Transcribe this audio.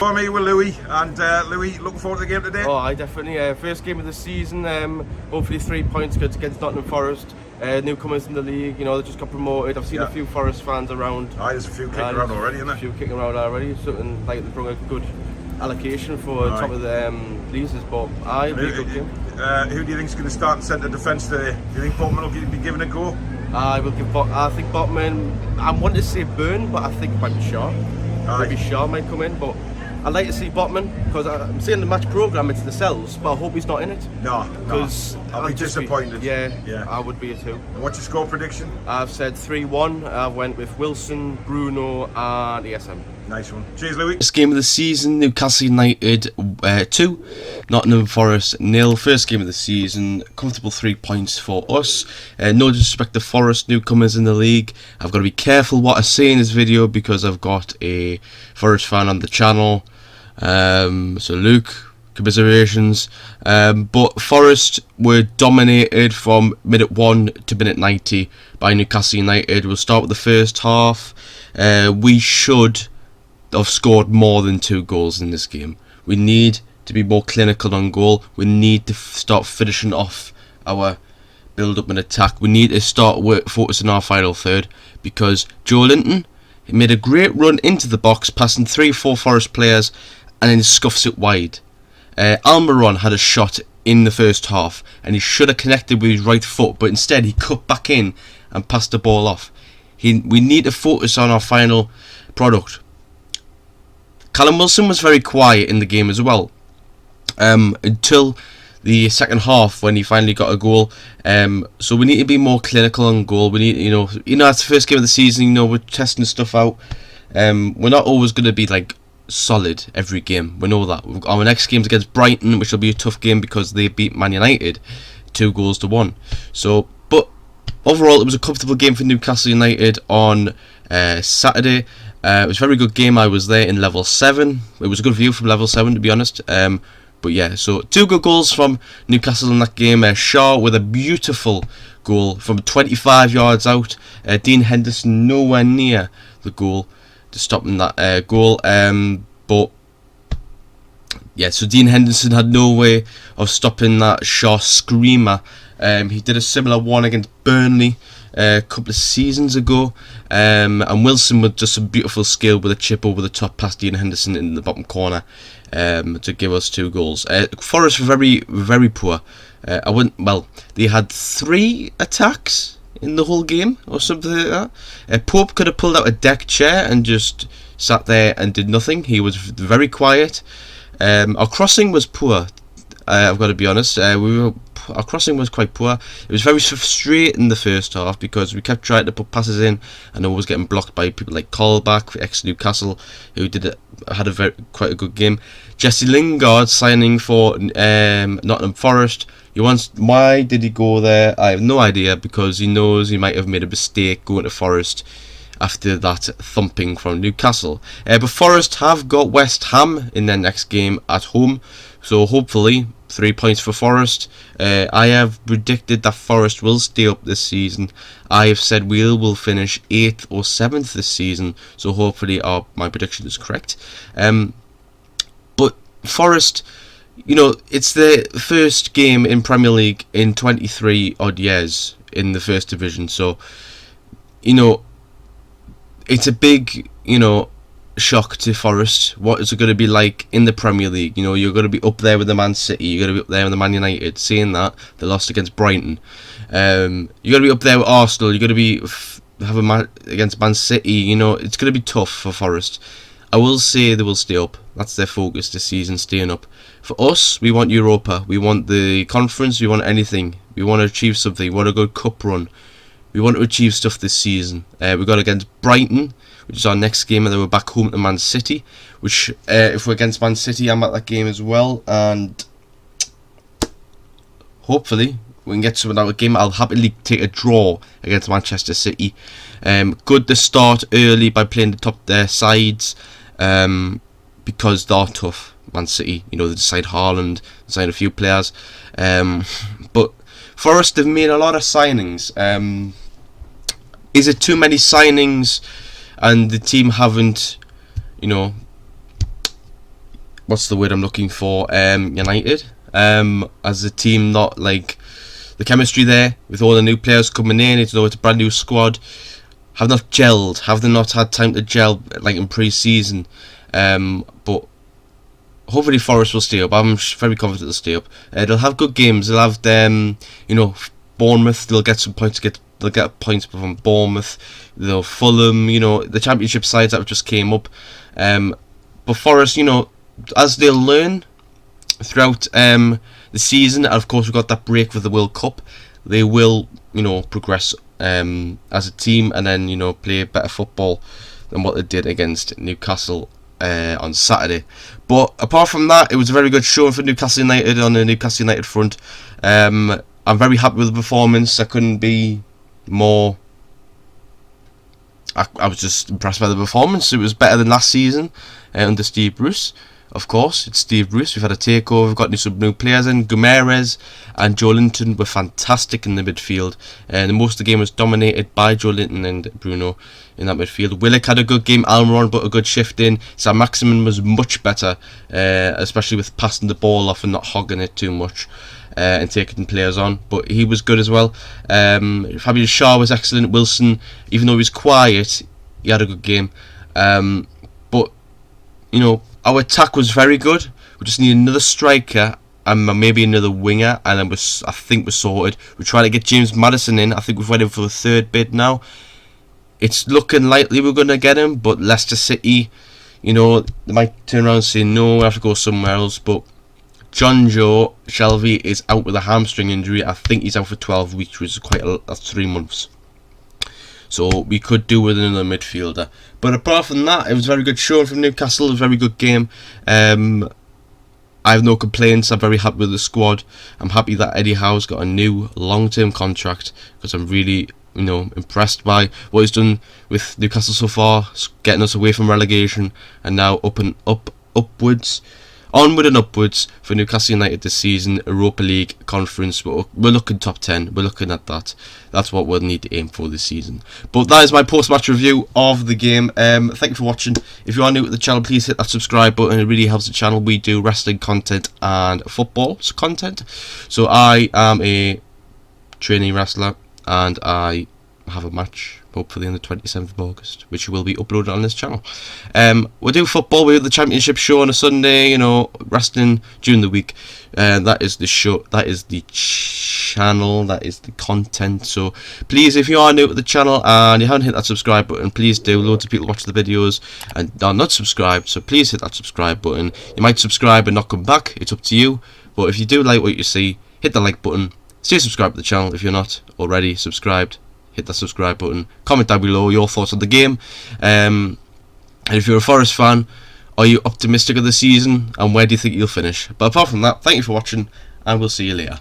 For me with Louis, and Louis, looking forward to the game today. Oh, I definitely. First game of the season. Hopefully 3 points against Nottingham Forest. Newcomers in the league. You know, they just got promoted. I've seen a few Forest fans around. There's a few kicking around already, isn't there? A few kicking around already. Something like they brought a good allocation for top of the leases, but it'll be a good game. Who do you think is going to start in centre defence today? Do you think Botman will be giving a go? I think Botman. I want to say Burn, but I think it might be Schär. Maybe Schär might come in, but I'd like to see Botman because I'm seeing the match programme. It's the cells, but I hope he's not in it. No, because I'll be disappointed. Yeah, I would be too. And what's your score prediction? I've said 3-1. I went with Wilson, Bruno, and ESM. Nice one. Cheers, Louis. First game of the season, Newcastle United 2, Nottingham Forest 0. First game of the season, comfortable 3 points for us. No disrespect to Forest, newcomers in the league. I've got to be careful what I say in this video because I've got a Forest fan on the channel. So Luke, commiserations. But Forest were dominated from minute 1 to minute 90 by Newcastle United. We'll start with the first half. We should have scored more than 2 goals in this game. We need to be more clinical on goal. We need to start finishing off our build up and attack. We need to start focusing our final third because Joe Linton made a great run into the box, passing 3-4 Forest players, and then scuffs it wide. Almiron had a shot in the first half and he should have connected with his right foot, but instead he cut back in and passed the ball off. We need to focus on our final product. Callum Wilson was very quiet in the game as well, until the second half when he finally got a goal. So we need to be more clinical on goal. We need, you know, it's the first game of the season. You know, we're testing stuff out. We're not always going to be like solid every game. We know that. Our next game's against Brighton, which will be a tough game because they beat Man United 2-1. So, but overall, it was a comfortable game for Newcastle United on Saturday. It was a very good game. I was there in level 7. It was a good view from level 7, to be honest. But yeah, so 2 good goals from Newcastle in that game. Schär with a beautiful goal from 25 yards out. Dean Henderson nowhere near the goal to stop in that goal. But yeah, so Dean Henderson had no way of stopping that Schär screamer. He did a similar one against Burnley a couple of seasons ago, and Wilson with just some beautiful skill with a chip over the top past Dean Henderson in the bottom corner to give us 2 goals. Forest were very, very poor. They had 3 attacks in the whole game or something like that. Pope could have pulled out a deck chair and just sat there and did nothing. He was very quiet. Our crossing was poor. I've got to be honest. Our crossing was quite poor. It was very frustrating in the first half because we kept trying to put passes in and always getting blocked by people like Colback, ex-Newcastle, who had quite a good game. Jesse Lingard signing for Nottingham Forest. Why did he go there? I have no idea, because he knows he might have made a mistake going to Forest after that thumping from Newcastle. But Forest have got West Ham in their next game at home, so hopefully 3 points for Forest. I have predicted that Forest will stay up this season. I have said we will finish 8th or 7th this season, so hopefully my prediction is correct. But Forest, you know, it's their first game in Premier League in 23 odd years in the first division, so you know, it's a big, you know, shock to Forest. What is it going to be like in the Premier League? You know, you're going to be up there with the Man City, you're going to be up there with the Man United. Seeing that they lost against Brighton, you're going to be up there with Arsenal. You're going to be have a match against Man City. You know, it's going to be tough for Forest. I will say they will stay up. That's their focus this season, staying up. For us, we want Europa. We want the conference. We want anything. We want to achieve something. We want a good cup run. We want to achieve stuff this season. We got against Brighton, which is our next game, and then we're back home to Man City, which if we're against Man City, I'm at that game as well, and hopefully we can get something out of the game. I'll happily take a draw against Manchester City. Good to start early by playing the top sides, because they're tough. Man City, you know, they signed Haaland, they signed a few players, but Forest have made a lot of signings. Is it too many signings and the team haven't, you know, what's the word I'm looking for? United. As a team, not like the chemistry there with all the new players coming in. It's a brand new squad. Have not gelled. Have they not had time to gel like in pre-season? But hopefully Forest will stay up. I'm very confident they'll stay up. They'll have good games. They'll have them, Bournemouth. They'll get some points. They'll get points from Bournemouth. They'll Fulham. The Championship sides that just came up. But Forest, as they'll learn throughout the season, and of course we've got that break with the World Cup, they will, progress as a team, and then play better football than what they did against Newcastle on Saturday. But apart from that, it was a very good showing for Newcastle United on the Newcastle United front. I'm very happy with the performance. I couldn't be more. I was just impressed by the performance. It was better than last season under Steve Bruce. Of course, it's Steve Bruce. We've had a takeover. We've got some new players in. Guimaraes and Joe Linton were fantastic in the midfield. And most of the game was dominated by Joe Linton and Bruno in that midfield. Willock had a good game. Almiron put a good shift in. Sam Maximin was much better, especially with passing the ball off and not hogging it too much. And taking players on, but he was good as well. Fabian Schär was excellent. Wilson, even though he was quiet, he had a good game. But our attack was very good. We just need another striker and maybe another winger, and then I think we're sorted. We're trying to get James Maddison in. I think we've went in for the third bid now. It's looking likely we're going to get him, but Leicester City, they might turn around and say no, we have to go somewhere else. But John Joe Shelvey is out with a hamstring injury. I think he's out for 12 weeks, which is that's 3 months. So we could do with another midfielder. But apart from that, it was a very good showing from Newcastle. A very good game. I have no complaints. I'm very happy with the squad. I'm happy that Eddie Howe's got a new long-term contract, because I'm really impressed by what he's done with Newcastle so far, getting us away from relegation and now upwards. Onward and upwards for Newcastle United this season. Europa League, Conference, we're looking top 10. We're looking at that. That's what we'll need to aim for this season. But that is my post-match review of the game. Thank you for watching. If you are new to the channel, please hit that subscribe button. It really helps the channel. We do wrestling content and football content. So I am a trainee wrestler, and I have a match hopefully on the 27th of August, which will be uploaded on this channel. We'll do football. We have the championship show on a Sunday, wrestling during the week. That is the show, that is the channel, that is the content. So please, if you are new to the channel and you haven't hit that subscribe button, please do. Loads of people watch the videos and are not subscribed, so please hit that subscribe button. You might subscribe and not come back, it's up to you. But if you do like what you see, hit the like button. Stay subscribed to the channel if you're not already subscribed. Hit that subscribe button. Comment down below your thoughts on the game. And if you're a Forest fan, are you optimistic of the season? And where do you think you'll finish? But apart from that, thank you for watching, and we'll see you later.